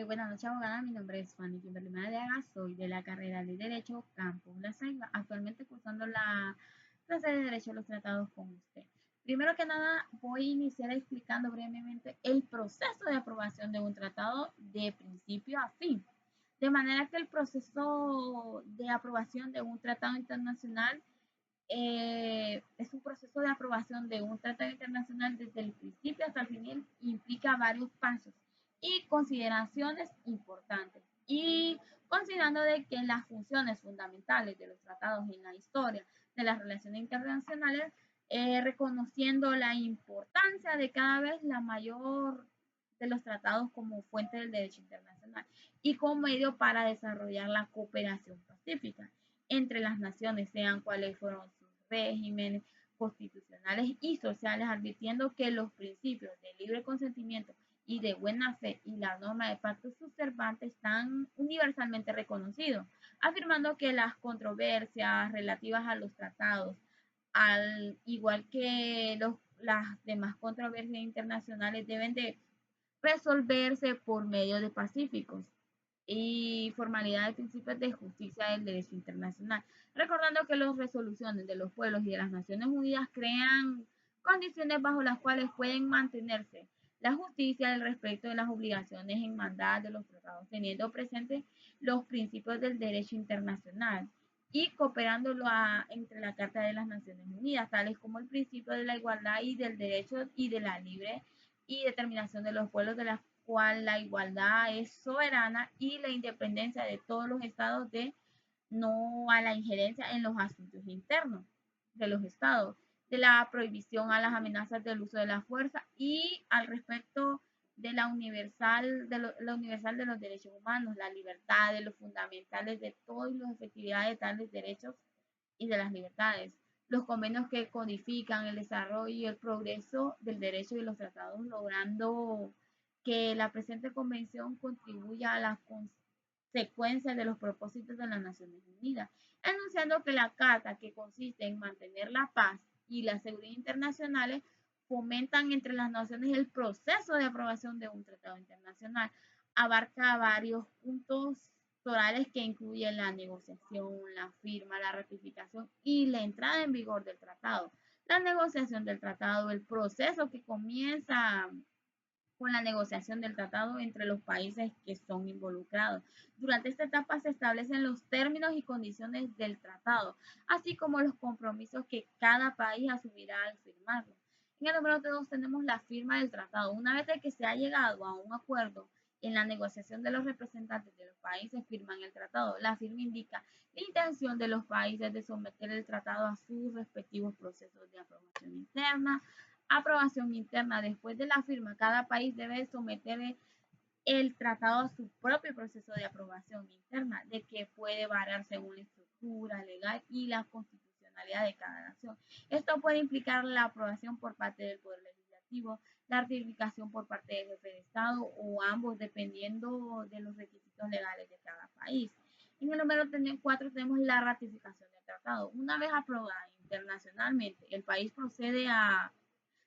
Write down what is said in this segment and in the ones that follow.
Buenas noches, abogada. Mi nombre es Fanny Kimberly Madariaga. Soy de la carrera de Derecho Campus La Ceiba, actualmente cursando la clase de Derecho de los Tratados con usted. Primero que nada, voy a iniciar explicando brevemente el proceso de aprobación de un tratado de principio a fin. De manera que el proceso de aprobación de un tratado internacional es un proceso de aprobación de un tratado internacional desde el principio hasta el final, implica varios pasos y consideraciones importantes. Y considerando de que las funciones fundamentales de los tratados en la historia de las relaciones internacionales, reconociendo la importancia de cada vez la mayor de los tratados como fuente del derecho internacional y como medio para desarrollar la cooperación pacífica entre las naciones, sean cuales fueron sus regímenes constitucionales y sociales, advirtiendo que los principios de libre consentimiento y de buena fe y la norma de pacto subservante están universalmente reconocidos, afirmando que las controversias relativas a los tratados, al igual que las demás controversias internacionales, deben de resolverse por medio de pacíficos y formalidad de principios de justicia del derecho internacional, recordando que las resoluciones de los pueblos y de las Naciones Unidas crean condiciones bajo las cuales pueden mantenerse la justicia, el respeto de las obligaciones en mandad de los tratados, teniendo presentes los principios del derecho internacional y cooperándolo entre la Carta de las Naciones Unidas, tales como el principio de la igualdad y del derecho y de la libre y determinación de los pueblos, de la cual la igualdad es soberana y la independencia de todos los estados de no a la injerencia en los asuntos internos de los estados, de la prohibición a las amenazas del uso de la fuerza y al respecto de la universal de los derechos humanos, la libertad de los fundamentales de todas las efectividades de tales derechos y de las libertades, los convenios que codifican el desarrollo y el progreso del derecho y los tratados, logrando que la presente convención contribuya a la consecuencia de los propósitos de las Naciones Unidas, anunciando que la carta, que consiste en mantener la paz y la seguridad internacionales, fomentan entre las naciones el proceso de aprobación de un tratado internacional. Abarca varios puntos torales que incluyen la negociación, la firma, la ratificación y la entrada en vigor del tratado. La negociación del tratado, el proceso que comienza con la negociación del tratado entre los países que son involucrados. Durante esta etapa se establecen los términos y condiciones del tratado, así como los compromisos que cada país asumirá al firmarlo. En el número 2 tenemos la firma del tratado. Una vez de que se ha llegado a un acuerdo en la negociación de los representantes de los países firman el tratado, la firma indica la intención de los países de someter el tratado a sus respectivos procesos de aprobación interna, aprobación interna. Después de la firma, cada país debe someter el tratado a su propio proceso de aprobación interna, de que puede variar según la estructura legal y la constitucionalidad de cada nación. Esto puede implicar la aprobación por parte del Poder Legislativo, la ratificación por parte del jefe de Estado o ambos, dependiendo de los requisitos legales de cada país. En el número 4 tenemos la ratificación del tratado. Una vez aprobada internacionalmente, el país procede a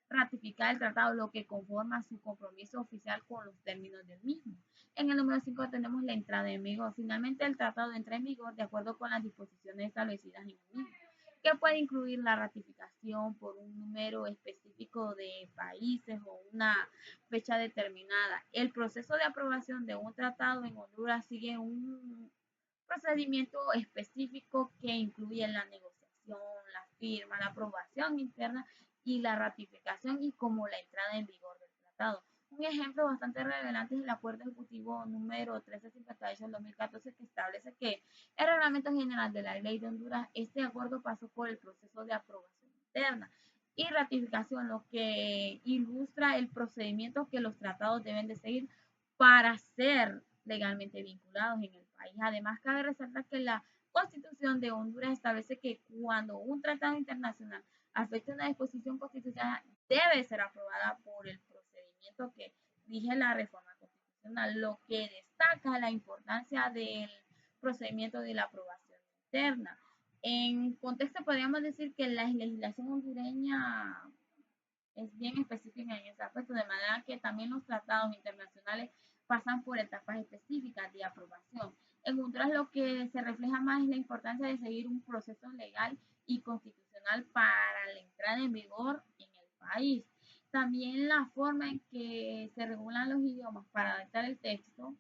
ratificar el tratado, lo que conforma su compromiso oficial con los términos del mismo. En el número 5 tenemos la entrada en vigor. Finalmente, el tratado entra en vigor de acuerdo con las disposiciones establecidas en el mismo, que puede incluir la ratificación por un número específico de países o una fecha determinada. El proceso de aprobación de un tratado en Honduras sigue un procedimiento específico que incluye la negociación, la firma, la aprobación interna y la ratificación y como la entrada en vigor del tratado. Un ejemplo bastante revelante es el Acuerdo Ejecutivo número 1358 del 2014 que establece que el Reglamento General de la Ley de Honduras, este acuerdo pasó por el proceso de aprobación interna y ratificación, lo que ilustra el procedimiento que los tratados deben de seguir para ser legalmente vinculados en el país. Además, cabe resaltar que la Constitución de Honduras establece que cuando un tratado internacional afecta una disposición constitucional, debe ser aprobada por el procedimiento que rige la reforma constitucional, lo que destaca la importancia del procedimiento de la aprobación interna. En contexto, podríamos decir que la legislación hondureña es bien específica en ese aspecto, de manera que también los tratados internacionales pasan por etapas específicas de aprobación. En Honduras lo que se refleja más es la importancia de seguir un proceso legal y constitucional para la entrada en vigor en el país. También la forma en que se regulan los idiomas para adaptar el texto,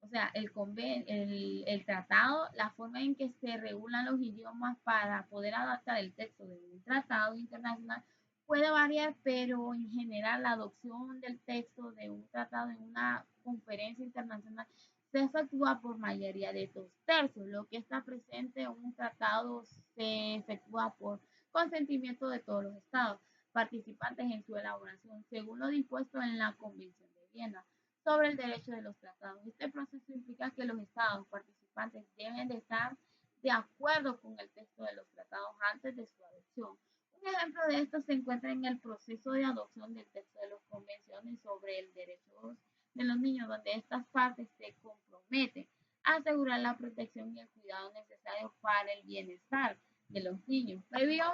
o sea, el tratado, la forma en que se regulan los idiomas para poder adaptar el texto de un tratado internacional puede variar, pero en general la adopción del texto de un tratado en una conferencia internacional se efectúa por mayoría de 2/3. Lo que está presente en un tratado se efectúa por consentimiento de todos los estados participantes en su elaboración, según lo dispuesto en la Convención de Viena sobre el derecho de los tratados. Este proceso implica que los estados participantes deben de estar de acuerdo con el texto de los tratados antes de su adopción. Un ejemplo de esto se encuentra en el proceso de adopción del texto de las convenciones sobre el derecho de los niños, donde estas partes se comprometen a asegurar la protección y el cuidado necesario para el bienestar de los niños, previo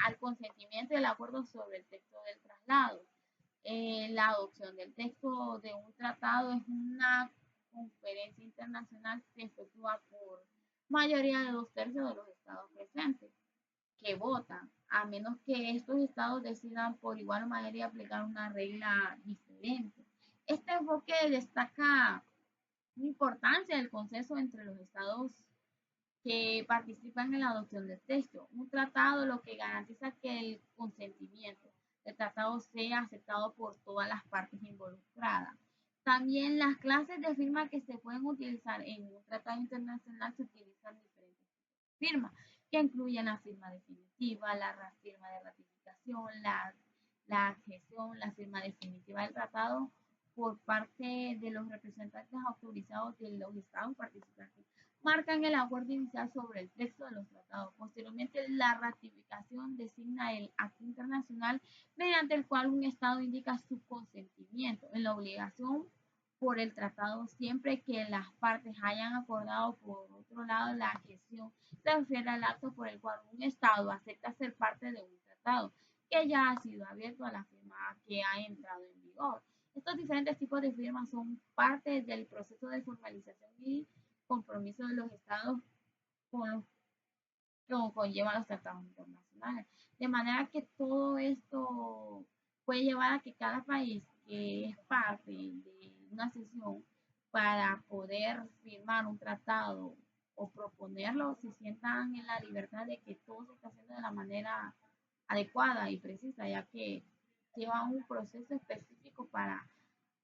al consentimiento y el acuerdo sobre el texto del traslado. La adopción del texto de un tratado es una conferencia internacional que se efectúa por mayoría de 2/3 de los estados presentes que votan, a menos que estos estados decidan por igual manera aplicar una regla diferente. Este enfoque destaca la importancia del consenso entre los estados que participan en la adopción del texto. Un tratado lo que garantiza que el consentimiento del tratado sea aceptado por todas las partes involucradas. También las clases de firma que se pueden utilizar en un tratado internacional se utilizan diferentes firmas, que incluyen la firma definitiva, la firma de ratificación, la adhesión, la firma definitiva del tratado por parte de los representantes autorizados de los estados participantes marcan el acuerdo inicial sobre el texto de los tratados. Posteriormente, la ratificación designa el acto internacional mediante el cual un Estado indica su consentimiento en la obligación por el tratado siempre que las partes hayan acordado. Por otro lado, la adhesión se refiere al acto por el cual un Estado acepta ser parte de un tratado que ya ha sido abierto a la firma que ha entrado en vigor. Estos diferentes tipos de firmas son parte del proceso de formalización y compromiso de los estados con los que conllevan los tratados internacionales. De manera que todo esto puede llevar a que cada país que es parte de una sesión para poder firmar un tratado o proponerlo se sientan en la libertad de que todo se está haciendo de la manera adecuada y precisa, ya que lleva un proceso específico para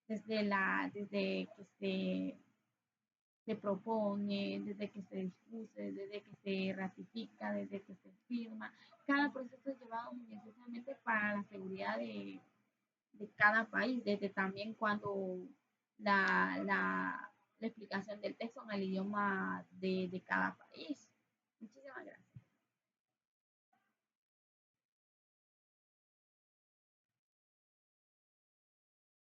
desde que se propone, desde que se discute, desde que se ratifica, desde que se firma. Cada proceso es llevado minuciosamente para la seguridad de cada país, desde también cuando la explicación del texto en el idioma de cada país.